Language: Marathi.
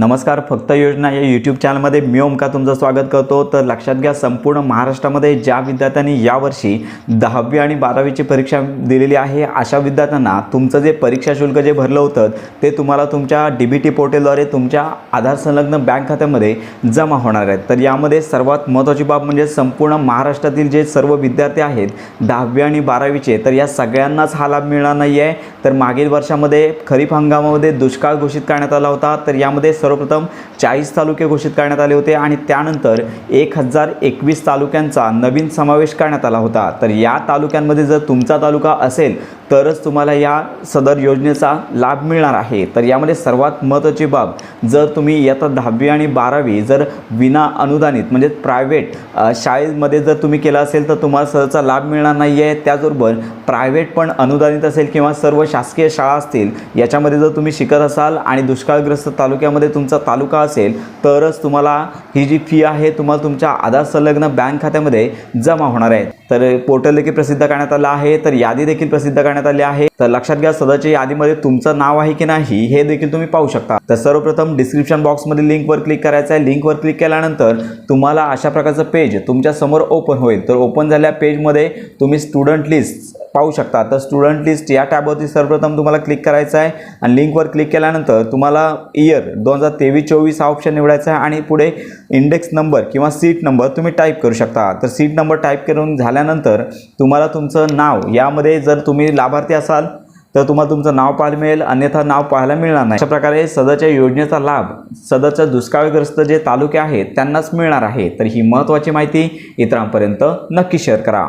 नमस्कार, फक्त योजना या यूट्यूब चॅनलमध्ये मी ओमकार तुमचं स्वागत करतो। तर लक्षात घ्या, संपूर्ण महाराष्ट्रामध्ये ज्या विद्यार्थ्यांनी यावर्षी 10वी आणि 12वीची परीक्षा दिलेली आहे अशा विद्यार्थ्यांना तुमचं जे परीक्षा शुल्क जे भरलं होतं ते तुम्हाला तुमच्या DBT पोर्टलद्वारे तुमच्या आधार संलग्न बँक खात्यामध्ये जमा होणार आहे। तर यामध्ये सर्वात महत्त्वाची बाब म्हणजे संपूर्ण महाराष्ट्रातील जे सर्व विद्यार्थी आहेत 10वी आणि 12वीचे, तर या सगळ्यांनाच हा लाभ मिळणार नाही आहे। तर मागील वर्षामध्ये खरीप हंगामामध्ये दुष्काळ घोषित करण्यात आला होता। तर यामध्ये सर्वप्रथम 40 तालुके घोषित करण्यात आले होते आणि त्यानंतर 1021 तालुक्यांचा नवीन समावेश करण्यात आला होता। तर या तालुक्यांमध्ये जर तुमचा तालुका असेल तरच तुम्हाला या सदर योजनेचा लाभ मिळणार आहे। तर यामध्ये सर्वात महत्त्वाची बाब, जर तुम्ही इयत्ता 10वी आणि 12वी जर विना अनुदानित म्हणजे प्रायव्हेट शाळेमध्ये जर तुम्ही केला असेल तर तुम्हाला सहसा लाभ मिळणार नाही आहे। त्याचबरोबर प्रायव्हेट पण अनुदानित असेल किंवा सर्व शासकीय शाळा असतील याच्यामध्ये जर तुम्ही शिकत असाल आणि दुष्काळग्रस्त तालुक्यामध्ये तुमचा तालुका असेल तरच तुम्हाला ही जी फी आहे तुम्हाला तुमच्या आधार संलग्न बँक खात्यामध्ये जमा होणार आहे। तर पोर्टल देखील प्रसिद्ध करण्यात आलं आहे, तर यादी देखील प्रसिद्ध करण्यात आली आहे। तर लक्षात घ्या, सदरच्या यादीमध्ये तुमचं नाव आहे की नाही हे देखील तुम्ही पाहू शकता। तर सर्वप्रथम डिस्क्रिप्शन बॉक्समध्ये लिंकवर क्लिक करायचं आहे। लिंकवर क्लिक केल्यानंतर तुम्हाला अशा प्रकारचं पेज तुमच्या समोर ओपन होईल। तर ओपन झालेल्या पेजमध्ये तुम्ही स्टुडंट लिस्ट पाहू शकता। तर स्टुडंट लिस्ट या टॅबवरती सर्वप्रथम तुम्हाला क्लिक करायचं आहे आणि लिंकवर क्लिक केल्यानंतर तुम्हाला इयर 2023-24 हा ऑप्शन निवडायचा आहे आणि पुढे इंडेक्स नंबर किंवा सीट नंबर तुम्ही टाईप करू शकता। तर सीट नंबर टाईप करून झाल्यानंतर तुम्हाला तुमचं नाव यामध्ये जर तुम्ही लाभार्थी असाल तर तुम्हाला तुमचं नाव पाहायला मिळेल, अन्यथा नाव पाहायला मिळणार नाही। अशा प्रकारे सदरच्या योजनेचा लाभ सदरच्या दुष्काळग्रस्त जे तालुके आहेत त्यांनाच मिळणार आहे। तर ही महत्त्वाची माहिती इतरांपर्यंत नक्की शेअर करा।